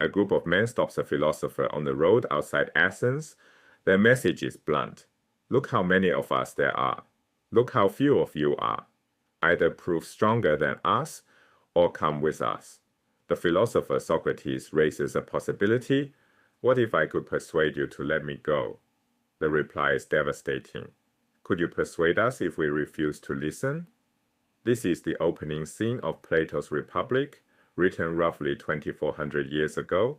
A group of men stops a philosopher on the road outside Athens. Their message is blunt. Look how many of us there are. Look how few of you are. Either prove stronger than us or come with us. The philosopher Socrates raises a possibility. What if I could persuade you to let me go? The reply is devastating. Could you persuade us if we refuse to listen? This is the opening scene of Plato's Republic, written roughly 2400 years ago.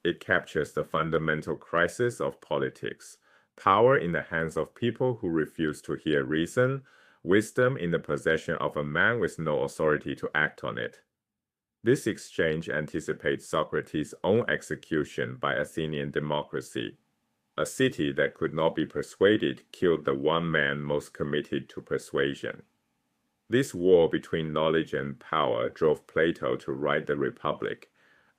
It captures the fundamental crisis of politics, power in the hands of people who refuse to hear reason, wisdom in the possession of a man with no authority to act on it. This exchange anticipates Socrates' own execution by Athenian democracy. A city that could not be persuaded killed the one man most committed to persuasion. This war between knowledge and power drove Plato to write the Republic,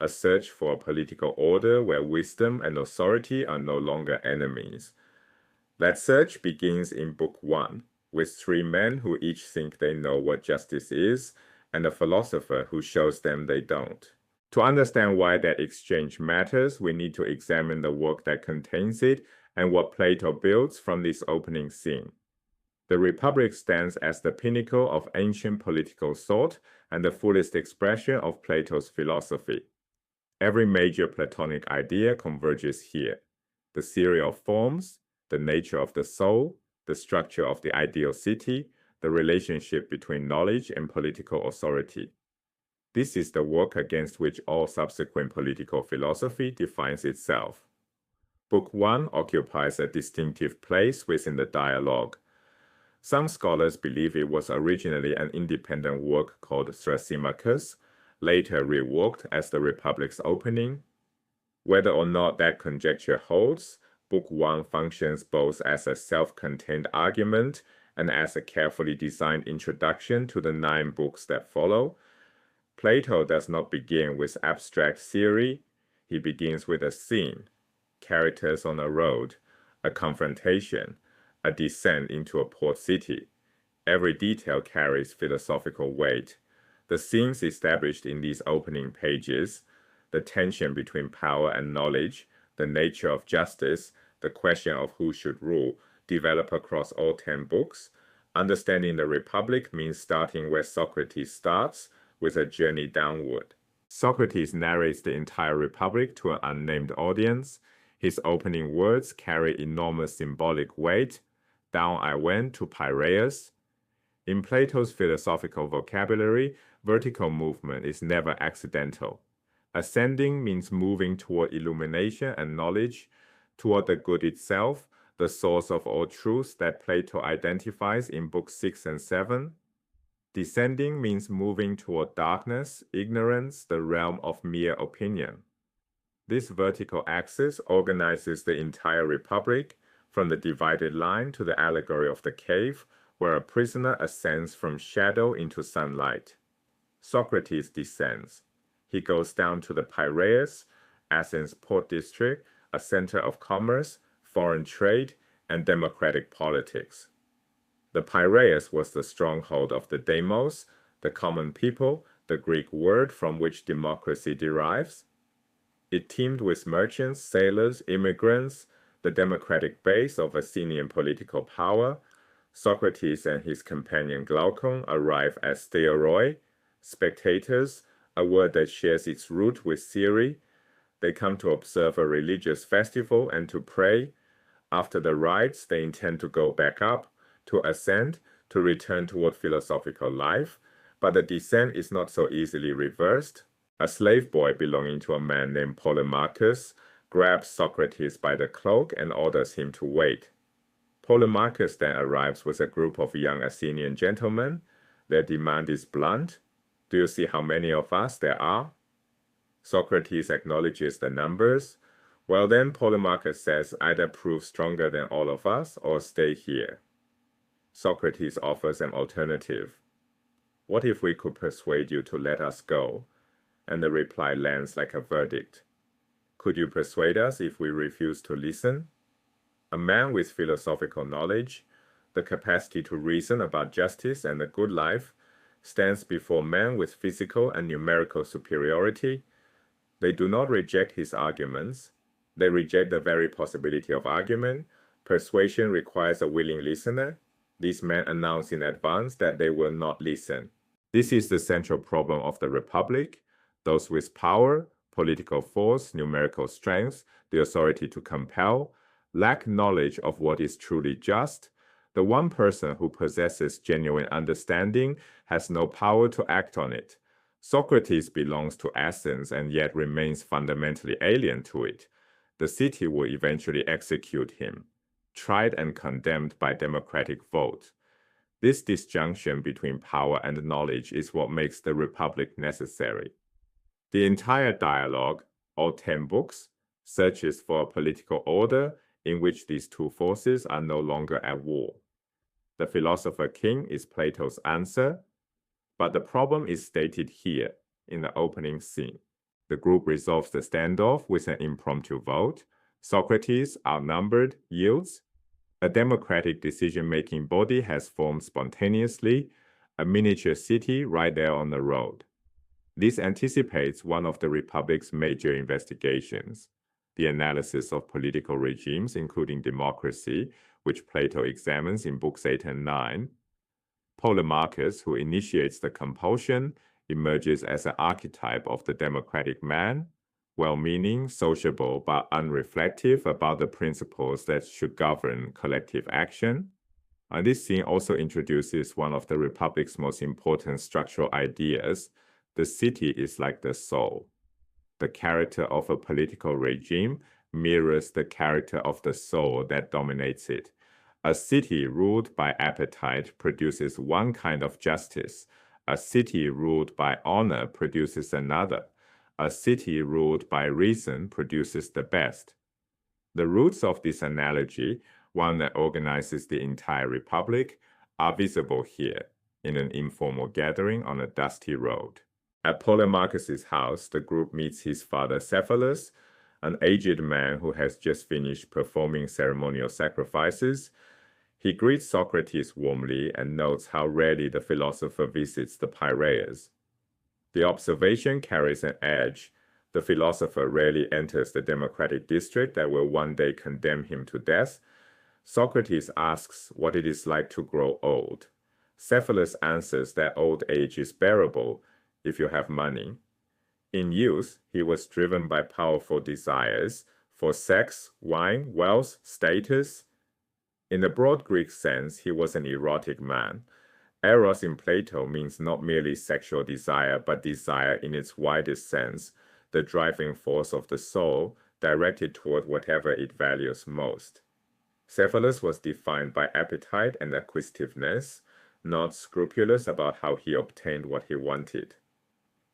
a search for a political order where wisdom and authority are no longer enemies. That search begins in Book 1, with three men who each think they know what justice is, and a philosopher who shows them they don't. To understand why that exchange matters, we need to examine the work that contains it and what Plato builds from this opening scene. The Republic stands as the pinnacle of ancient political thought and the fullest expression of Plato's philosophy. Every major Platonic idea converges here: the theory of forms, the nature of the soul, the structure of the ideal city, the relationship between knowledge and political authority. This is the work against which all subsequent political philosophy defines itself. Book 1 occupies a distinctive place within the dialogue. Some scholars believe it was originally an independent work called Thrasymachus, later reworked as the Republic's opening. Whether or not that conjecture holds, Book 1 functions both as a self-contained argument and as a carefully designed introduction to the 9 books that follow. Plato does not begin with abstract theory. He begins with a scene, characters on a road, a confrontation, a descent into a port city. Every detail carries philosophical weight. The scenes established in these opening pages, the tension between power and knowledge, the nature of justice, the question of who should rule, develop across all 10 books. Understanding the Republic means starting where Socrates starts, with a journey downward. Socrates narrates the entire Republic to an unnamed audience. His opening words carry enormous symbolic weight. Down I went to Piraeus. In Plato's philosophical vocabulary, vertical movement is never accidental. Ascending means moving toward illumination and knowledge, toward the good itself, the source of all truths that Plato identifies in Books 6 and 7. Descending means moving toward darkness, ignorance, the realm of mere opinion. This vertical axis organizes the entire Republic, from the divided line to the allegory of the cave, where a prisoner ascends from shadow into sunlight. Socrates descends. He goes down to the Piraeus, Athens' port district, a center of commerce, foreign trade, and democratic politics. The Piraeus was the stronghold of the demos, the common people, the Greek word from which democracy derives. It teemed with merchants, sailors, immigrants, the democratic base of Athenian political power. Socrates and his companion Glaucon arrive as theoroi, spectators, a word that shares its root with theory. They come to observe a religious festival and to pray. After the rites, they intend to go back up, to ascend, to return toward philosophical life, but the descent is not so easily reversed. A slave boy belonging to a man named Polemarchus grabs Socrates by the cloak and orders him to wait. Polemarchus then arrives with a group of young Athenian gentlemen. Their demand is blunt. Do you see how many of us there are? Socrates acknowledges the numbers. Well then, Polemarchus says, either prove stronger than all of us or stay here. Socrates offers an alternative. What if we could persuade you to let us go? And the reply lands like a verdict. Could you persuade us if we refuse to listen? A man with philosophical knowledge, the capacity to reason about justice and the good life, stands before men with physical and numerical superiority. They do not reject his arguments. They reject the very possibility of argument. Persuasion requires a willing listener. These men announce in advance that they will not listen. This is the central problem of the Republic. Those with power, political force, numerical strength, the authority to compel, lack knowledge of what is truly just. The one person who possesses genuine understanding has no power to act on it. Socrates belongs to Athens and yet remains fundamentally alien to it. The city will eventually execute him, tried and condemned by democratic vote. This disjunction between power and knowledge is what makes the Republic necessary. The entire dialogue, all 10 books, searches for a political order in which these two forces are no longer at war. The philosopher king is Plato's answer, but the problem is stated here in the opening scene. The group resolves the standoff with an impromptu vote. Socrates, outnumbered, yields. A democratic decision-making body has formed spontaneously, a miniature city right there on the road. This anticipates one of the Republic's major investigations, the analysis of political regimes, including democracy, which Plato examines in books 8 and 9. Polemarchus, who initiates the compulsion, emerges as an archetype of the democratic man, well-meaning, sociable, but unreflective about the principles that should govern collective action. And this scene also introduces one of the Republic's most important structural ideas. The city is like the soul. The character of a political regime mirrors the character of the soul that dominates it. A city ruled by appetite produces one kind of justice. A city ruled by honor produces another. A city ruled by reason produces the best. The roots of this analogy, one that organizes the entire Republic, are visible here in an informal gathering on a dusty road. At Polemarchus' house, the group meets his father Cephalus, an aged man who has just finished performing ceremonial sacrifices. He greets Socrates warmly and notes how rarely the philosopher visits the Piraeus. The observation carries an edge. The philosopher rarely enters the democratic district that will one day condemn him to death. Socrates asks what it is like to grow old. Cephalus answers that old age is bearable if you have money. In youth, he was driven by powerful desires for sex, wine, wealth, status. In the broad Greek sense, he was an erotic man. Eros in Plato means not merely sexual desire, but desire in its widest sense, the driving force of the soul, directed toward whatever it values most. Cephalus was defined by appetite and acquisitiveness, not scrupulous about how he obtained what he wanted.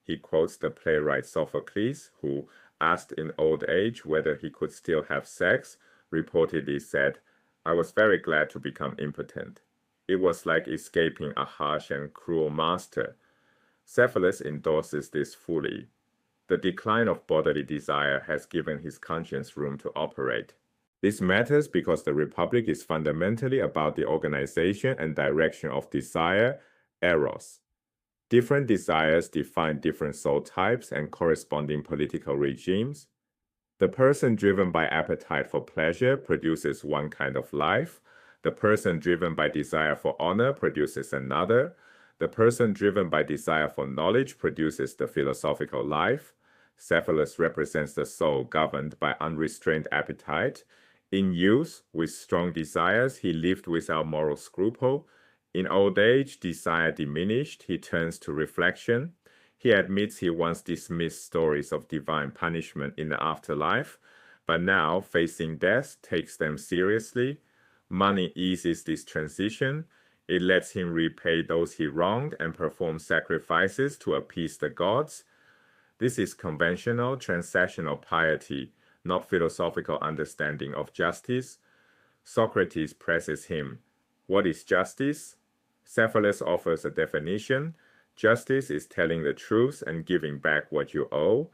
He quotes the playwright Sophocles, who, asked in old age whether he could still have sex, reportedly said, "I was very glad to become impotent. It was like escaping a harsh and cruel master." Cephalus endorses this fully. The decline of bodily desire has given his conscience room to operate. This matters because the Republic is fundamentally about the organization and direction of desire, eros. Different desires define different soul types and corresponding political regimes. The person driven by appetite for pleasure produces one kind of life. The person driven by desire for honor produces another. The person driven by desire for knowledge produces the philosophical life. Cephalus represents the soul governed by unrestrained appetite. In youth, with strong desires, he lived without moral scruple. In old age, desire diminished, he turns to reflection. He admits he once dismissed stories of divine punishment in the afterlife, but now, facing death, takes them seriously. Money eases this transition. It lets him repay those he wronged and perform sacrifices to appease the gods. This is conventional, transactional piety, not philosophical understanding of justice. Socrates presses him. What is justice? Cephalus offers a definition. Justice is telling the truth and giving back what you owe.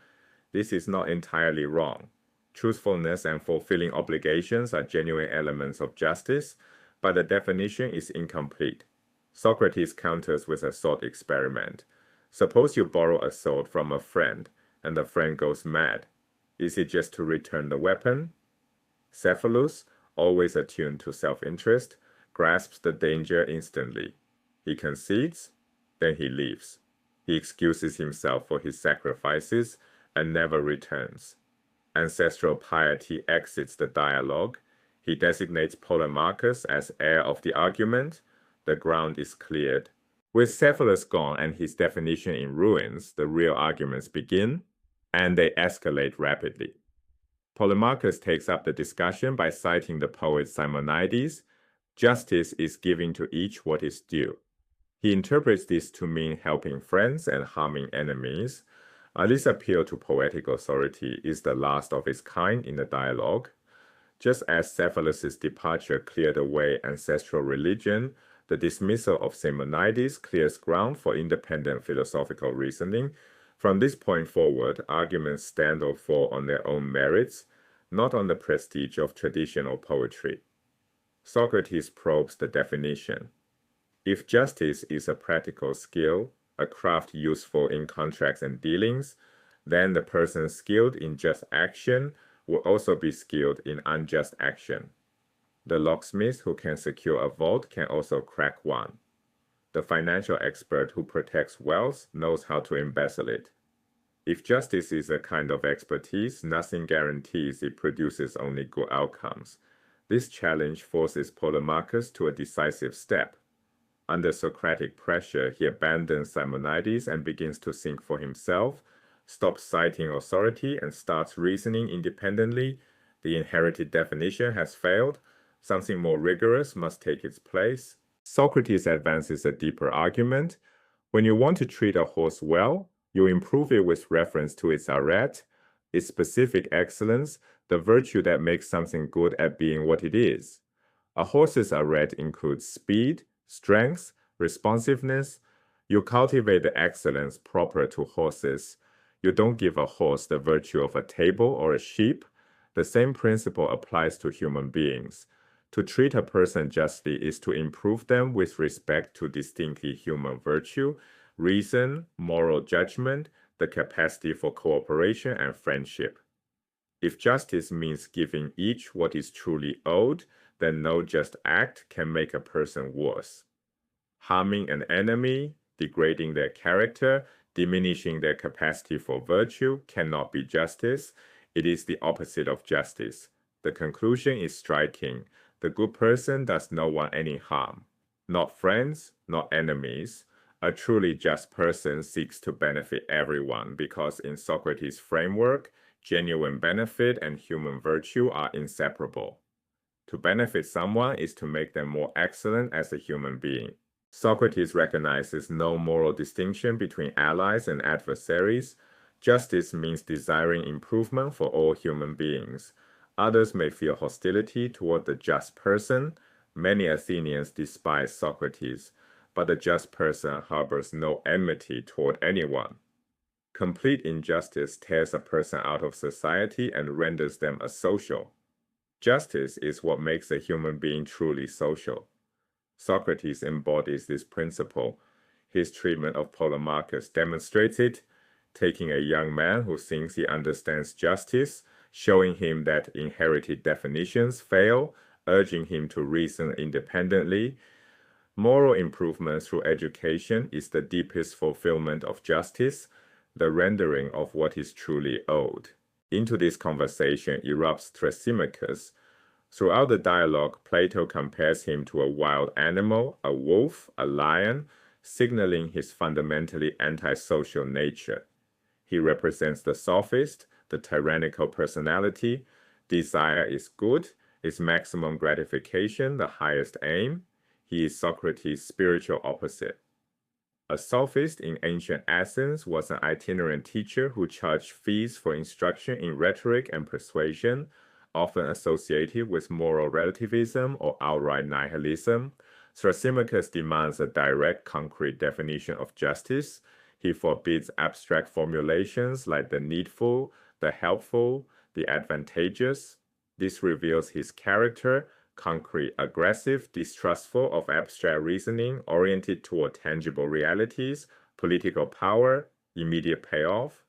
This is not entirely wrong. Truthfulness and fulfilling obligations are genuine elements of justice, but the definition is incomplete. Socrates counters with a thought experiment. Suppose you borrow a sword from a friend. and the friend goes mad. Is it just to return the weapon? Cephalus, always attuned to self-interest, grasps the danger instantly. He concedes, then he leaves. He excuses himself for his sacrifices and never returns. Ancestral piety exits the dialogue. He designates Polemarchus as heir of the argument. The ground is cleared. With Cephalus gone and his definition in ruins, the real arguments begin, and they escalate rapidly. Polemarchus takes up the discussion by citing the poet Simonides. Justice is giving to each what is due. He interprets this to mean helping friends and harming enemies. This appeal to poetic authority is the last of its kind in the dialogue. Just as Cephalus's departure cleared away ancestral religion, the dismissal of Simonides clears ground for independent philosophical reasoning. From this point forward, arguments stand or fall on their own merits, not on the prestige of traditional poetry. Socrates probes the definition. If justice is a practical skill, a craft useful in contracts and dealings, then the person skilled in just action will also be skilled in unjust action. The locksmith who can secure a vault can also crack one. The financial expert who protects wealth knows how to embezzle it. If justice is a kind of expertise, nothing guarantees it produces only good outcomes. This challenge forces Polemarchus to a decisive step. Under Socratic pressure, he abandons Simonides and begins to think for himself, stops citing authority, and starts reasoning independently. The inherited definition has failed. Something more rigorous must take its place. Socrates advances a deeper argument. When you want to treat a horse well, you improve it with reference to its arete, its specific excellence, the virtue that makes something good at being what it is. A horse's arete includes speed, strength, responsiveness. You cultivate the excellence proper to horses. You don't give a horse the virtue of a table or a sheep. The same principle applies to human beings. To treat a person justly is to improve them with respect to distinctly human virtue, reason, moral judgment, the capacity for cooperation and friendship. If justice means giving each what is truly owed, then no just act can make a person worse. Harming an enemy, degrading their character, diminishing their capacity for virtue cannot be justice. It is the opposite of justice. The conclusion is striking. The good person does no one any harm. Not friends, not enemies. A truly just person seeks to benefit everyone because in Socrates' framework, genuine benefit and human virtue are inseparable. To benefit someone is to make them more excellent as a human being. Socrates recognizes no moral distinction between allies and adversaries. Justice means desiring improvement for all human beings. Others may feel hostility toward the just person. Many Athenians despise Socrates, but the just person harbors no enmity toward anyone. Complete injustice tears a person out of society and renders them asocial. Justice is what makes a human being truly social. Socrates embodies this principle. His treatment of Polemarchus demonstrates it, taking a young man who thinks he understands justice, showing him that inherited definitions fail, urging him to reason independently. Moral improvement through education is the deepest fulfillment of justice, the rendering of what is truly owed. Into this conversation erupts Thrasymachus. Throughout the dialogue, Plato compares him to a wild animal, a wolf, a lion, signaling his fundamentally antisocial nature. He represents the sophist, the tyrannical personality. Desire is good, is maximum gratification the highest aim. He is Socrates' spiritual opposite. A sophist in ancient Athens was an itinerant teacher who charged fees for instruction in rhetoric and persuasion, often associated with moral relativism or outright nihilism. Thrasymachus demands a direct, concrete definition of justice. He forbids abstract formulations like the needful, the helpful, the advantageous. This reveals his character, concrete, aggressive, distrustful of abstract reasoning, oriented toward tangible realities, political power, immediate payoff.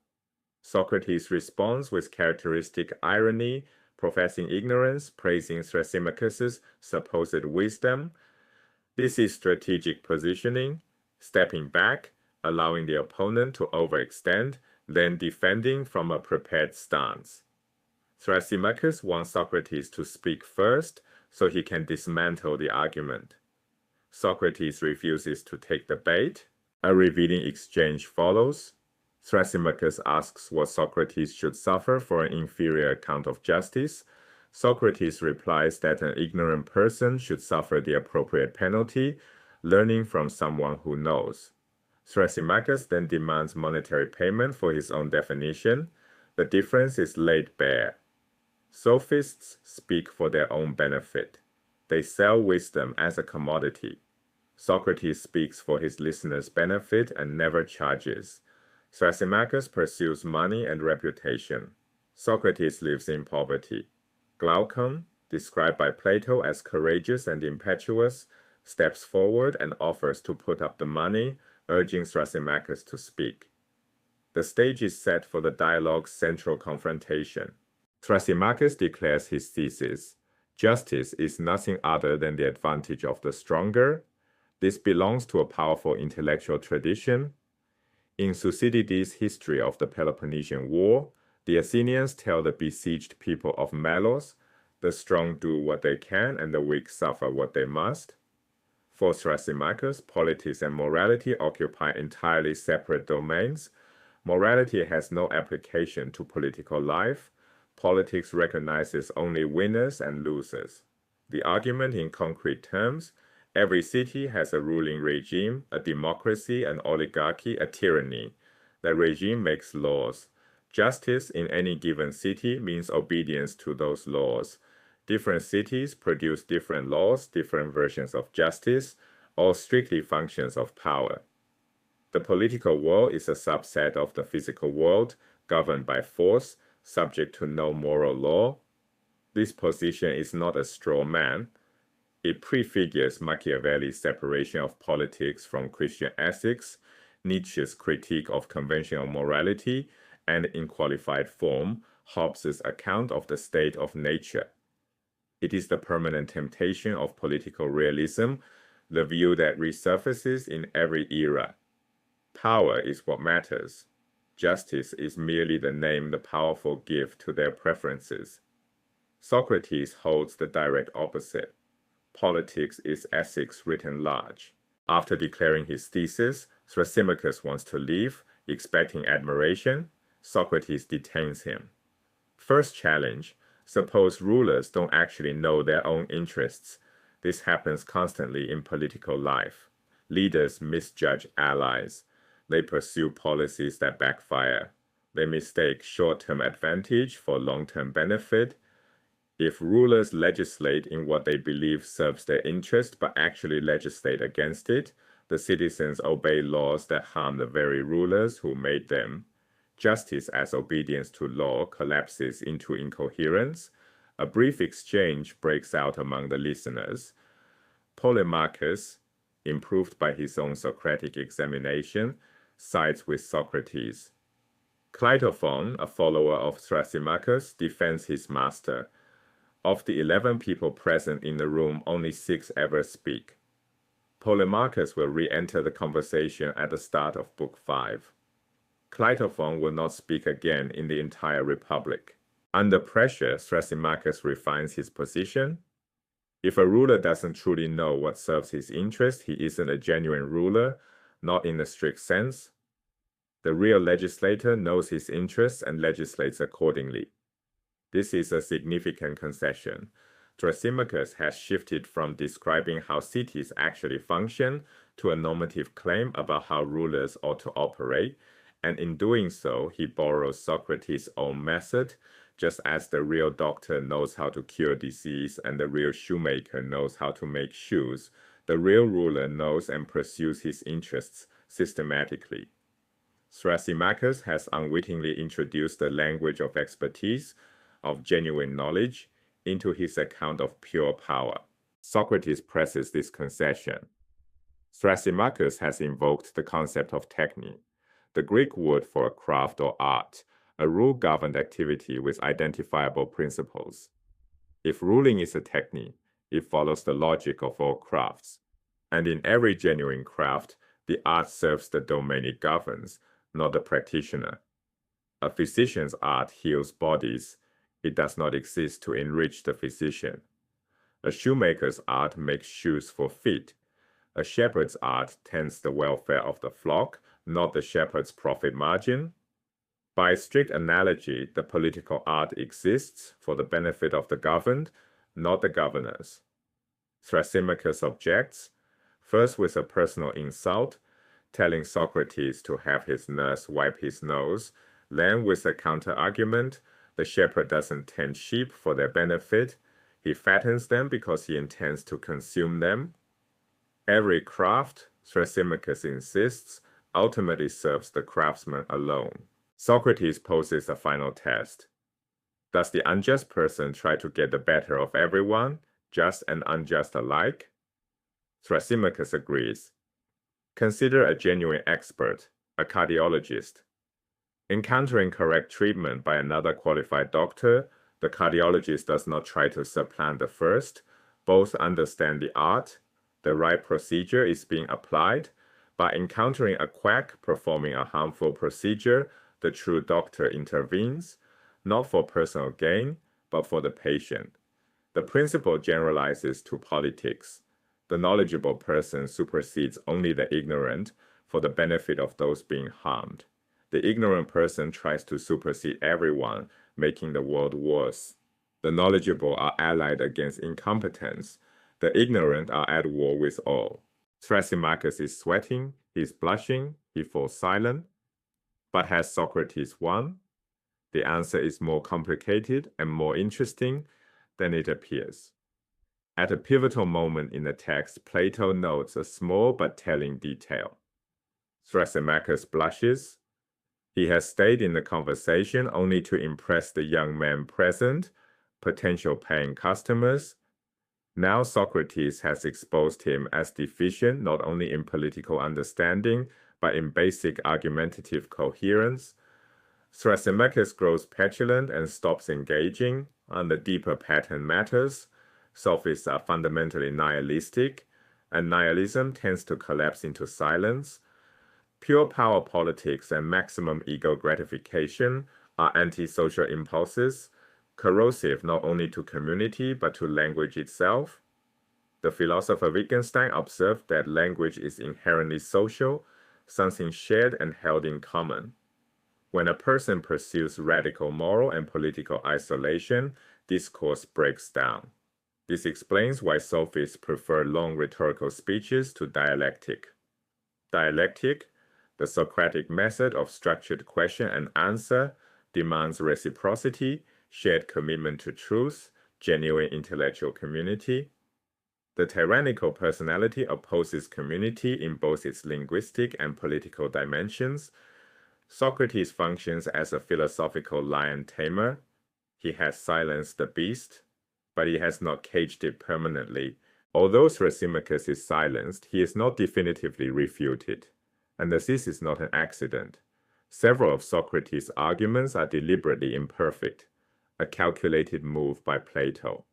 Socrates responds with characteristic irony, professing ignorance, praising Thrasymachus' supposed wisdom. This is strategic positioning, stepping back, allowing the opponent to overextend, then defending from a prepared stance. Thrasymachus wants Socrates to speak first so he can dismantle the argument. Socrates refuses to take the bait. A revealing exchange follows. Thrasymachus asks what Socrates should suffer for an inferior account of justice. Socrates replies that an ignorant person should suffer the appropriate penalty, learning from someone who knows. Thrasymachus then demands monetary payment for his own definition. The difference is laid bare. Sophists speak for their own benefit. They sell wisdom as a commodity. Socrates speaks for his listeners' benefit and never charges. Thrasymachus pursues money and reputation. Socrates lives in poverty. Glaucon, described by Plato as courageous and impetuous, steps forward and offers to put up the money, urging Thrasymachus to speak. The stage is set for the dialogue's central confrontation. Thrasymachus declares his thesis. Justice is nothing other than the advantage of the stronger. This belongs to a powerful intellectual tradition. In Thucydides' history of the Peloponnesian War, the Athenians tell the besieged people of Melos, the strong do what they can and the weak suffer what they must. For Thrasymachus, politics and morality occupy entirely separate domains. Morality has no application to political life. Politics recognizes only winners and losers. The argument in concrete terms: every city has a ruling regime, a democracy, an oligarchy, a tyranny. The regime makes laws. Justice in any given city means obedience to those laws. Different cities produce different laws, different versions of justice, all strictly functions of power. The political world is a subset of the physical world, governed by force, subject to no moral law. This position is not a straw man. It prefigures Machiavelli's separation of politics from Christian ethics, Nietzsche's critique of conventional morality, and in qualified form, Hobbes's account of the state of nature. It is the permanent temptation of political realism, the view that resurfaces in every era. Power is what matters. Justice is merely the name the powerful give to their preferences. Socrates holds the direct opposite. Politics is ethics written large. After declaring his thesis, Thrasymachus wants to leave, expecting admiration. Socrates detains him. First challenge: suppose rulers don't actually know their own interests. This happens constantly in political life. Leaders misjudge allies. They pursue policies that backfire. They mistake short-term advantage for long-term benefit. If rulers legislate in what they believe serves their interest but actually legislate against it, the citizens obey laws that harm the very rulers who made them. Justice as obedience to law collapses into incoherence. A brief exchange breaks out among the listeners. Polemarchus, improved by his own Socratic examination, sides with Socrates. Cleitophon, a follower of Thrasymachus, defends his master. Of the 11 people present in the room, only 6 ever speak. Polemarchus will re-enter the conversation at the start of Book 5. Cleitophon will not speak again in the entire Republic. Under pressure, Thrasymachus refines his position. If a ruler doesn't truly know what serves his interest, he isn't a genuine ruler, not in the strict sense. The real legislator knows his interests and legislates accordingly. This is a significant concession. Thrasymachus has shifted from describing how cities actually function to a normative claim about how rulers ought to operate, and in doing so, he borrows Socrates' own method. Just as the real doctor knows how to cure disease and the real shoemaker knows how to make shoes, the real ruler knows and pursues his interests systematically. Thrasymachus has unwittingly introduced the language of expertise, of genuine knowledge, into his account of pure power. Socrates presses this concession. Thrasymachus has invoked the concept of techne, the Greek word for a craft or art, A rule-governed activity with identifiable principles. If ruling is a technique, it follows the logic of all crafts. And in every genuine craft, the art serves the domain it governs, not the practitioner. A physician's art heals bodies. It does not exist to enrich the physician. A shoemaker's art makes shoes for feet. A shepherd's art tends the welfare of the flock, not the shepherd's profit margin. By strict analogy, the political art exists for the benefit of the governed, not the governors. Thrasymachus objects, first with a personal insult, telling Socrates to have his nurse wipe his nose, then with a counter-argument, the shepherd doesn't tend sheep for their benefit, he fattens them because he intends to consume them. Every craft, Thrasymachus insists, ultimately serves the craftsman alone. Socrates poses a final test. Does the unjust person try to get the better of everyone, just and unjust alike? Thrasymachus agrees. Consider a genuine expert, a cardiologist. Encountering correct treatment by another qualified doctor, the cardiologist does not try to supplant the first. Both understand the art. The right procedure is being applied. By encountering a quack performing a harmful procedure, the true doctor intervenes, not for personal gain, but for the patient. The principle generalizes to politics. The knowledgeable person supersedes only the ignorant for the benefit of those being harmed. The ignorant person tries to supersede everyone, making the world worse. The knowledgeable are allied against incompetence. The ignorant are at war with all. Thrasymachus is sweating, he's blushing, he falls silent. But has Socrates won? The answer is more complicated and more interesting than it appears. At a pivotal moment in the text, Plato notes a small but telling detail. Thrasymachus blushes. He has stayed in the conversation only to impress the young men present, potential paying customers. Now Socrates has exposed him as deficient not only in political understanding, but in basic argumentative coherence. Thrasymachus grows petulant and stops engaging on the deeper pattern matters. Sophists are fundamentally nihilistic, and nihilism tends to collapse into silence. Pure power politics and maximum ego gratification are antisocial impulses, corrosive not only to community but to language itself. The philosopher Wittgenstein observed that language is inherently social, something shared and held in common. When a person pursues radical moral and political isolation, discourse breaks down. This explains why sophists prefer long rhetorical speeches to dialectic. Dialectic, the Socratic method of structured question and answer, demands reciprocity, shared commitment to truth, genuine intellectual community. The tyrannical personality opposes community in both its linguistic and political dimensions. Socrates functions as a philosophical lion tamer. He has silenced the beast, but he has not caged it permanently. Although Thrasymachus is silenced, he is not definitively refuted, and this is not an accident. Several of Socrates' arguments are deliberately imperfect, a calculated move by Plato.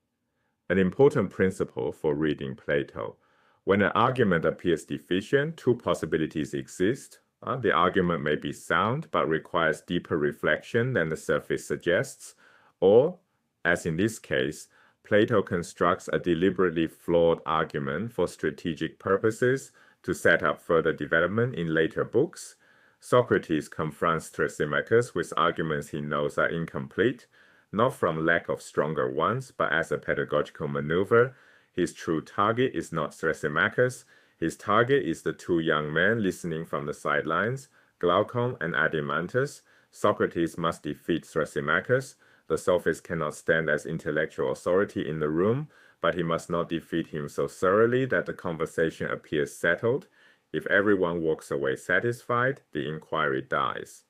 An important principle for reading Plato. When an argument appears deficient, two possibilities exist. The argument may be sound, but requires deeper reflection than the surface suggests, or, as in this case, Plato constructs a deliberately flawed argument for strategic purposes to set up further development in later books. Socrates confronts Thrasymachus with arguments he knows are incomplete, not from lack of stronger ones, but as a pedagogical maneuver. His true target is not Thrasymachus. His target is the two young men listening from the sidelines, Glaucon and Adimantus. Socrates must defeat Thrasymachus. The sophist cannot stand as intellectual authority in the room, but he must not defeat him so thoroughly that the conversation appears settled. If everyone walks away satisfied, the inquiry dies.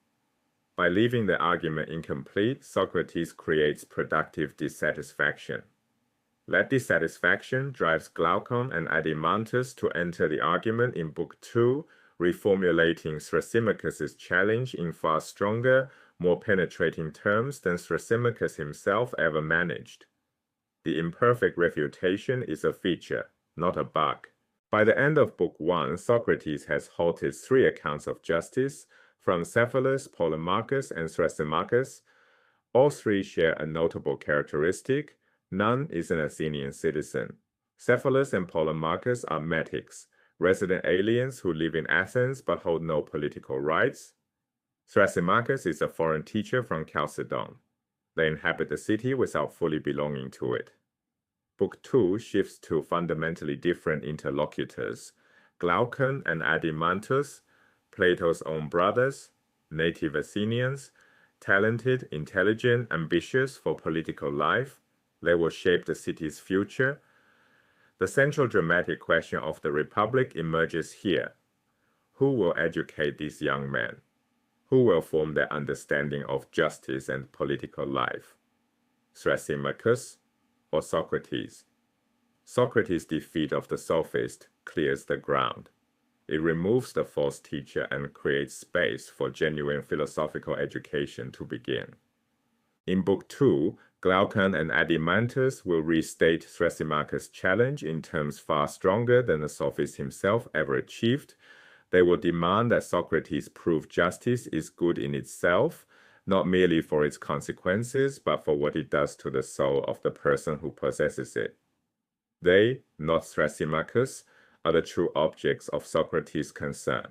By leaving the argument incomplete, Socrates creates productive dissatisfaction. That dissatisfaction drives Glaucon and Adimantus to enter the argument in Book 2, reformulating Thrasymachus' challenge in far stronger, more penetrating terms than Thrasymachus himself ever managed. The imperfect refutation is a feature, not a bug. By the end of Book 1, Socrates has halted 3 accounts of justice from Cephalus, Polemarchus, and Thrasymachus. All 3 share a notable characteristic: none is an Athenian citizen. Cephalus and Polemarchus are metics, resident aliens who live in Athens but hold no political rights. Thrasymachus is a foreign teacher from Chalcedon. They inhabit the city without fully belonging to it. Book 2 shifts to fundamentally different interlocutors: Glaucon and Adeimantus, Plato's own brothers, native Athenians, talented, intelligent, ambitious for political life. They will shape the city's future. The central dramatic question of the Republic emerges here. Who will educate these young men? Who will form their understanding of justice and political life? Thrasymachus or Socrates? Socrates' defeat of the sophist clears the ground. It removes the false teacher and creates space for genuine philosophical education to begin. In Book 2, Glaucon and Adeimantus will restate Thrasymachus' challenge in terms far stronger than the sophist himself ever achieved. They will demand that Socrates prove justice is good in itself, not merely for its consequences, but for what it does to the soul of the person who possesses it. They, not Thrasymachus, are the true objects of Socrates' concern.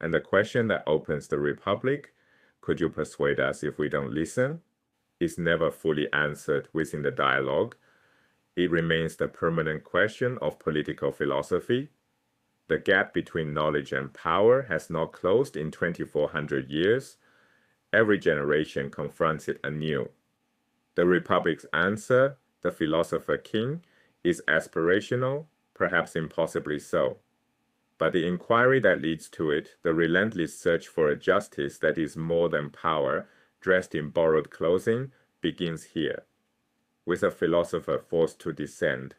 And the question that opens the Republic, could you persuade us if we don't listen, is never fully answered within the dialogue. It remains the permanent question of political philosophy. The gap between knowledge and power has not closed in 2400 years. Every generation confronts it anew. The Republic's answer, the philosopher king, is aspirational, perhaps impossibly so. But the inquiry that leads to it, the relentless search for a justice that is more than power, dressed in borrowed clothing, begins here. With a philosopher forced to descend,